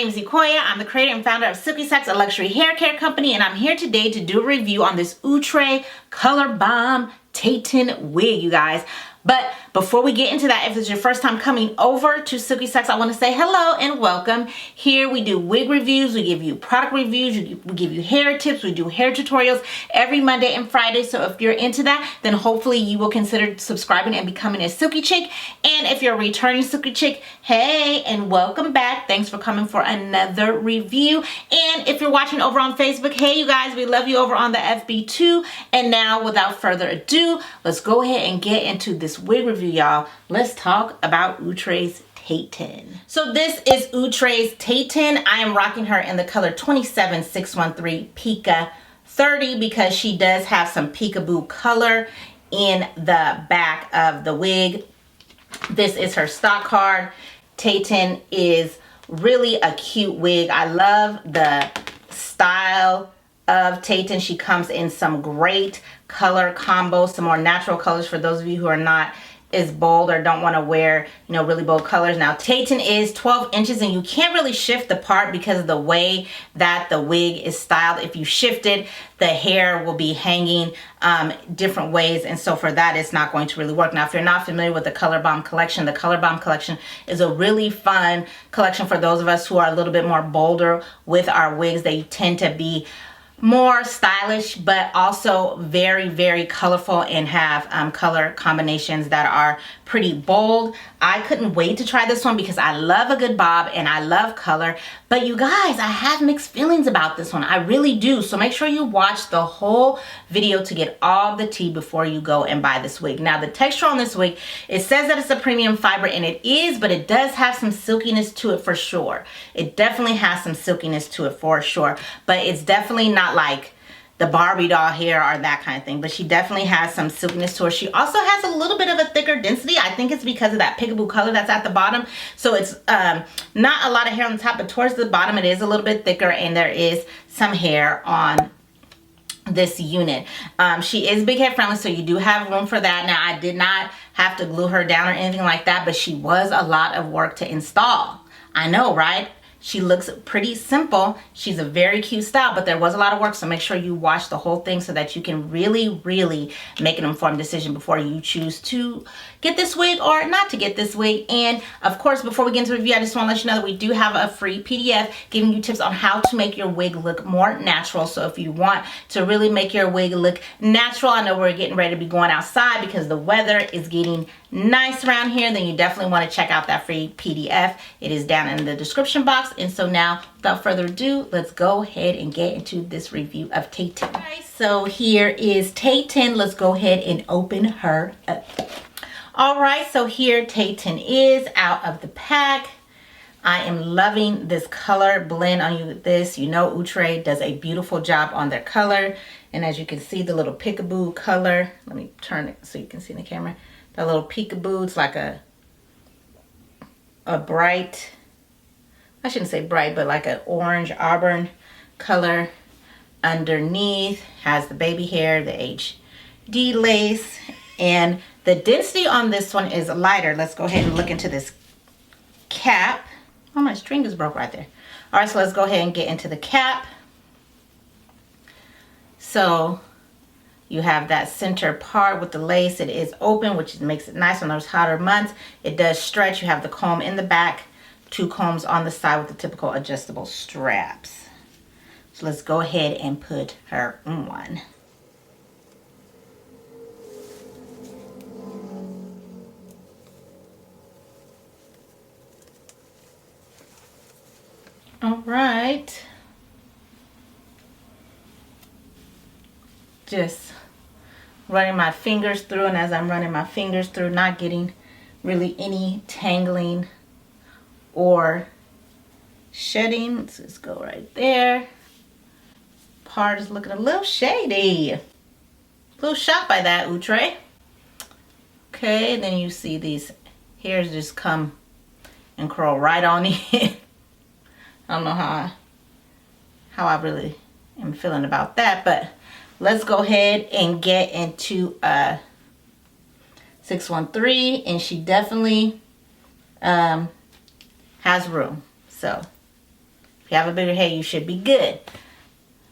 name is Ikoya. I'm the creator and founder of Silky, a luxury hair care company, and I'm here today to do a review on this Outre Color Bomb Tayten wig, you guys. But before we get into that, if it's your first time coming over to Silky, I want to say hello and welcome. Here we do wig reviews, we give you product reviews, we give you hair tips, we do hair tutorials every Monday and Friday. So if you're into that, then hopefully you will consider subscribing and becoming a Silky chick. And if you're a returning Silky chick, hey, and welcome back. Thanks for coming for another review. And if you're watching over on Facebook, hey you guys, we love you over on the FB too. And now without further ado, let's go ahead and get into this wig review, y'all. Let's talk about Outre Tayten. So this is Outre Tayten. I am rocking her in the color 27613 PEEKA 30 because she does have some peekaboo color in the back of the wig. This is her stock card. Tayten is really a cute wig. I love the style of Tayten. She comes in some great color combos, some more natural colors for those of you who are not as bold or don't want to wear, you know, really bold colors. Now Tayten is 12 inches and you can't really shift the part because of the way that the wig is styled. If you shift it, the hair will be hanging different ways, and so for that it's not going to really work. Now if you're not familiar with the Color Bomb collection, the Color Bomb collection is a really fun collection for those of us who are a little bit more bolder with our wigs. They tend to be more stylish but also very, very colorful and have color combinations that are pretty bold. I couldn't wait to try this one because I love a good bob and I love color, but you guys, I have mixed feelings about this one. I really do. So make sure you watch the whole video to get all the tea before you go and buy this wig. Now the texture on this wig, it says that it's a premium fiber, and it is, but it does have some silkiness to it for sure. It definitely has some silkiness to it for sure, but it's definitely not like the Barbie doll hair or that kind of thing, but she definitely has some silkiness to her. She also has a little bit of a thicker density. I think it's because of that peekaboo color that's at the bottom. So it's not a lot of hair on the top, but towards the bottom it is a little bit thicker, and there is some hair on this unit. She is big head friendly, so you do have room for that. Now I did not have to glue her down or anything like that, but she was a lot of work to install. I know, right? She looks pretty simple. She's a very cute style, but there was a lot of work, so make sure you watch the whole thing so that you can really, really make an informed decision before you choose to get this wig or not to get this wig. And of course, before we get into the review, I just want to let you know that we do have a free PDF giving you tips on how to make your wig look more natural. So if you want to really make your wig look natural, I know we're getting ready to be going outside because the weather is getting nice around here, then you definitely want to check out that free PDF. It is down in the description box. And so now, without further ado, let's go ahead and get into this review of Tayten. Alright, so here is Tayten. Let's go ahead and open her up. Alright, so here Tayten is out of the pack. I am loving this color blend on you with this. You know Outre does a beautiful job on their color. And as you can see, the little peekaboo color. Let me turn it so you can see in the camera. The little peekaboo, it's like a bright, I shouldn't say bright, but like an orange auburn color underneath. Has the baby hair, the HD lace, and the density on this one is lighter. Let's go ahead and look into this cap. Oh, my string is broke right there. All right, so let's go ahead and get into the cap. So you have that center part with the lace. It is open, which makes it nice on those hotter months. It does stretch. You have the comb in the back, 2 combs on the side with the typical adjustable straps. So let's go ahead and put her on. All right. Just running my fingers through, and as I'm running my fingers through, not getting really any tangling or shedding. Let's just go right there. Part is looking a little shady. A little shocked by that, Outre. Okay, then you see these hairs just come and curl right on in. I don't know how I really am feeling about that, but let's go ahead and get into 613, and she definitely has room. So If you have a bigger head, you should be good.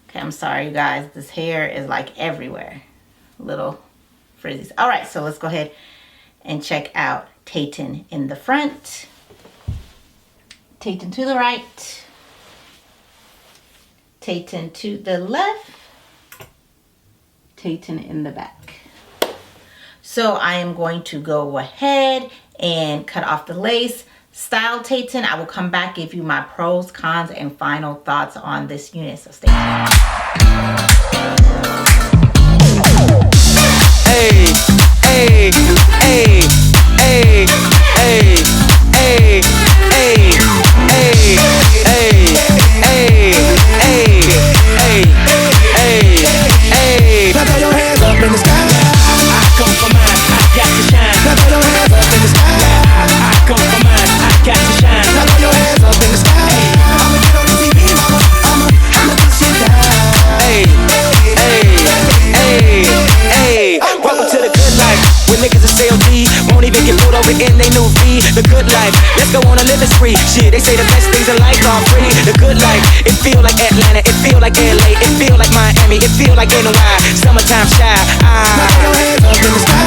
Okay, I'm sorry, you guys. This hair is like everywhere. Little frizzies. All right, so let's go ahead and check out Tayten in the front. Tayten to the right. Tayten to the left. Tayten in the back. So I am going to go ahead and cut off the lace. Style Tayten. I will come back, give you my pros, cons, and final thoughts on this unit. So stay tuned. Hey, hey, hey, hey, hey, hey, hey, hey, hey, hey, hey, hey, hey. Now throw your hands up in the sky. I come for mine, I got to shine. Now throw your hands up in the sky. I come for mine, I got to shine. Now throw your hands up in the sky. I'ma get on the TV, mama. I'ma get shit down. Hey, hey, hey, hey. Welcome to the good life. When niggas are CLD, won't even get pulled over in they new V. The good life, let's go on a living spree. Shit, they say the best things in life are free. The good life, it feel like Atlanta, it feel like LA, it feel like Miami, it feel like NY. Summertime shy. Your hands up in the sky.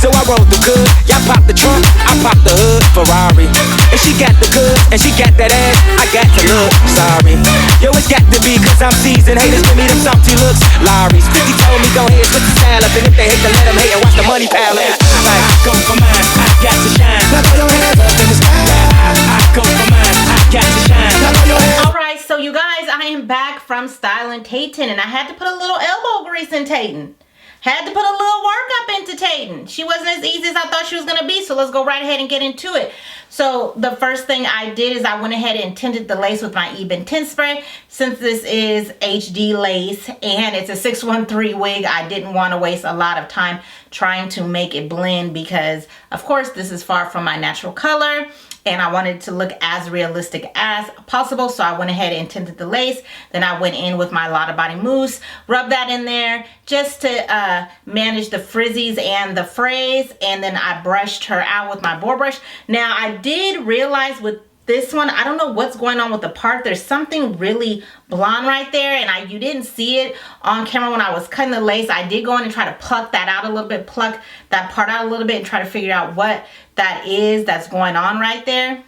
So I roll the good, y'all pop the trunk, I pop the hood, Ferrari. And she got the goods, and she got that ass, I got to look sorry. Yo, it's got to be, cause I'm seasoned. Haters give me them salty looks, Lawry's. 50 told me go ahead, put the style up, and if they hate, then let them hate and watch the money pile up. Like, I go for mine, I got to shine. Now throw your hands up in the sky. I go for mine, I got to shine. Now throw your hands. All right, so you guys, I am back from styling Tayten, and I had to put a little elbow grease in Tayten. Had to put a little work up into Tayten. She wasn't as easy as I thought she was going to be, so let's go right ahead and get into it. So the first thing I did is I went ahead and tinted the lace with my Ebin tint spray. Since this is HD lace and it's a 613 wig, I didn't want to waste a lot of time trying to make it blend because, of course, this is far from my natural color. And I wanted to look as realistic as possible, so I went ahead and tinted the lace. Then I went in with my Lotta Body Mousse, rubbed that in there just to manage the frizzies and the frays, and then I brushed her out with my boar brush. Now, I did realize with this one, I don't know what's going on with the part. There's something really blonde right there, and you didn't see it on camera when I was cutting the lace. I did go in and try to pluck that out a little bit, pluck that part out a little bit and try to figure out what that is that's going on right there.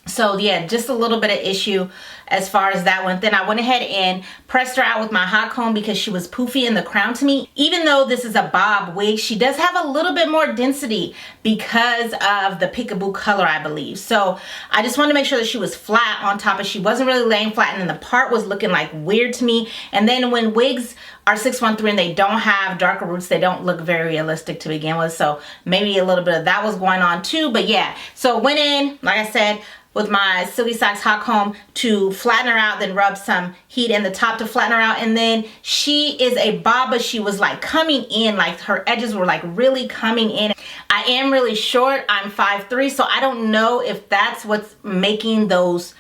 So yeah, just a little bit of issue as far as that went. Then I went ahead and pressed her out with my hot comb because she was poofy in the crown to me. Even though this is a bob wig, she does have a little bit more density because of the peekaboo color, I believe. So I just wanted to make sure that she was flat on top, and she wasn't really laying flat, and then the part was looking like weird to me. And then when wigs are 613 and they don't have darker roots, they don't look very realistic to begin with. So maybe a little bit of that was going on too. But yeah, so went in, like I said, with my Silky Sax hot comb to flatten her out, then rub some heat in the top to flatten her out. And then she is a bob, but she was like coming in, like her edges were like really coming in. I am really short, I'm 5'3", so I don't know if that's what's making those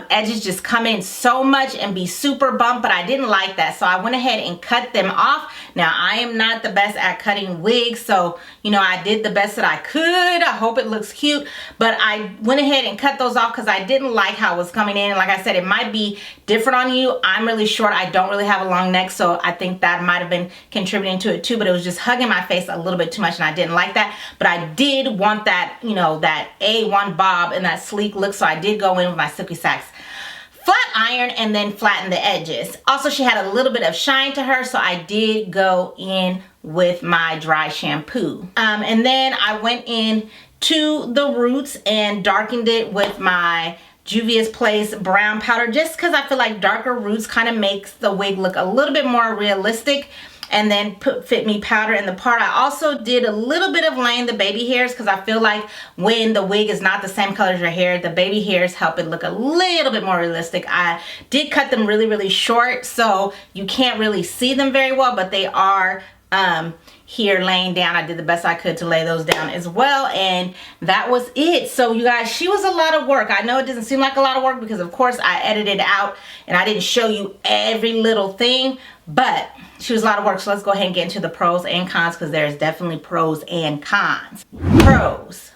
edges just come in so much and be super bump, but I didn't like that, so I went ahead and cut them off. Now, I am not the best at cutting wigs, so you know, I did the best that I could. I hope it looks cute, but I went ahead and cut those off because I didn't like how it was coming in. And like I said, it might be different on you. I'm really short, I don't really have a long neck, so I think that might have been contributing to it too, but it was just hugging my face a little bit too much, and I didn't like that. But I did want that, you know, that A1 bob and that sleek look, so I did go in with my Silky Sax flat iron and then flatten the edges. Also, she had a little bit of shine to her, so I did go in with my dry shampoo. And then I went in to the roots and darkened it with my Juvia's Place brown powder, just because I feel like darker roots kind of makes the wig look a little bit more realistic. And then put Fit Me powder in the part. I also did a little bit of laying the baby hairs because I feel like when the wig is not the same color as your hair, the baby hairs help it look a little bit more realistic. I did cut them really, really short, so you can't really see them very well, but they are here laying down. I did the best I could to lay those down as well, and that was it. So you guys, she was a lot of work. I know it doesn't seem like a lot of work because of course I edited out and I didn't show you every little thing, but she was a lot of work. So let's go ahead and get into the pros and cons, because there's definitely pros and cons. Pros.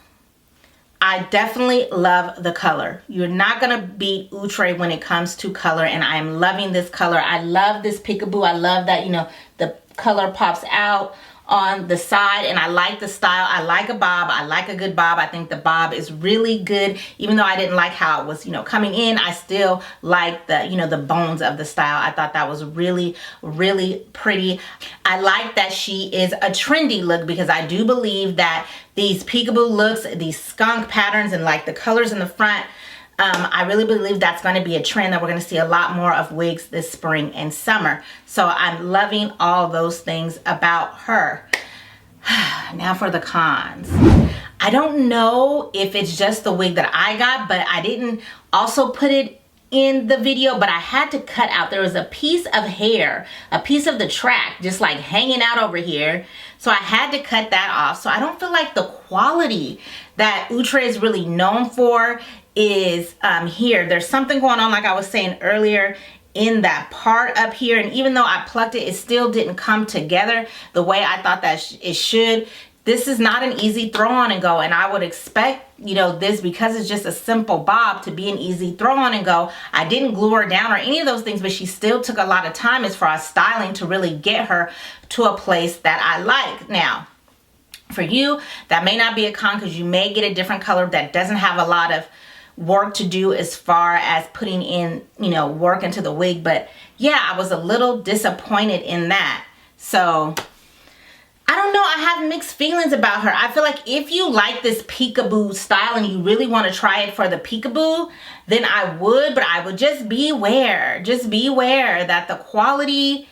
I definitely love the color. You're not gonna beat Outre when it comes to color, and I'm loving this color. I love this peekaboo. I love that, you know, the color pops out on the side, and I like the style. I like a bob. I like a good bob. I think the bob is really good. Even though I didn't like how it was, you know, coming in, I still like the, you know, the bones of the style. I thought that was really, really pretty. I like that she is a trendy look, because I do believe that these peekaboo looks, these skunk patterns, and like the colors in the front, I really believe that's going to be a trend that we're going to see a lot more of wigs this spring and summer. So I'm loving all those things about her. Now for the cons. I don't know if it's just the wig that I got, but I didn't also put it in the video, but I had to cut out. There was a piece of hair, a piece of the track just like hanging out over here. So I had to cut that off. So I don't feel like the quality that Outre is really known for is here. There's something going on, like I was saying earlier, in that part up here, and even though I plucked it, it still didn't come together the way I thought that it should. This is not an easy throw on and go, and I would expect, you know, this, because it's just a simple bob, to be an easy throw on and go. I didn't glue her down or any of those things, but she still took a lot of time as far as styling to really get her to a place that I like. Now, for you, that may not be a con, because you may get a different color that doesn't have a lot of work to do as far as putting in, you know, work into the wig. But yeah, I was a little disappointed in that. So I don't know, I have mixed feelings about her. I feel like if you like this peekaboo style and you really want to try it for the peekaboo, then I would, but I would just beware. Just beware that the quality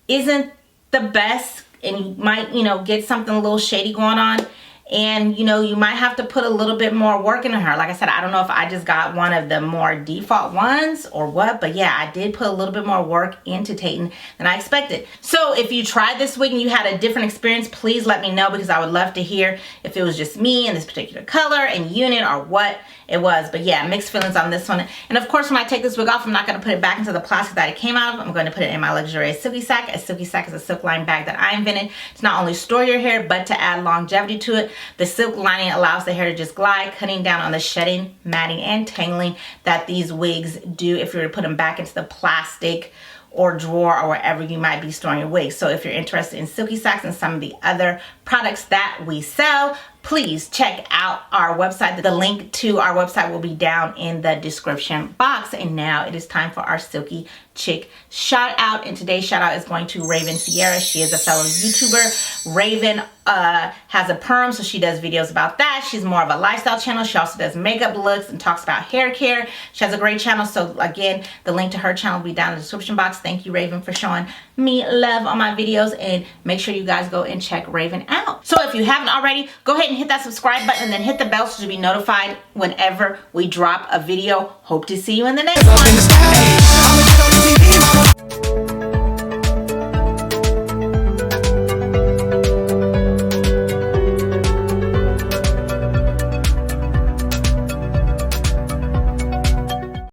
isn't the best, and you might, you know, get something a little shady going on. And, you know, you might have to put a little bit more work into her. Like I said, I don't know if I just got one of the more default ones or what, but yeah, I did put a little bit more work into Tayten than I expected. So if you tried this wig and you had a different experience, please let me know, because I would love to hear if it was just me in this particular color and unit or what it was. But yeah, mixed feelings on this one. And of course, when I take this wig off, I'm not going to put it back into the plastic that it came out of. I'm going to put it in my luxurious Silky sack. A Silky sack is a silk lined bag that I invented to not only store your hair, but to add longevity to it. The silk lining allows the hair to just glide, cutting down on the shedding, matting, and tangling that these wigs do if you were to put them back into the plastic or drawer or wherever you might be storing your wigs. So if you're interested in Silky sacks and some of the other products that we sell, please check out our website. The link to our website will be down in the description box. And now it is time for our Silky Chick shout out. And today's shout out is going to Raven Cierra. She is a fellow YouTuber. Raven has a perm, so she does videos about that. She's more of a lifestyle channel. She also does makeup looks and talks about hair care. She has a great channel. So again, the link to her channel will be down in the description box. Thank you, Raven, for showing me love on my videos, and make sure you guys go and check Raven out. So if you haven't already, go ahead and hit that subscribe button and then hit the bell so you'll be notified whenever we drop a video. Hope to see you in the next one.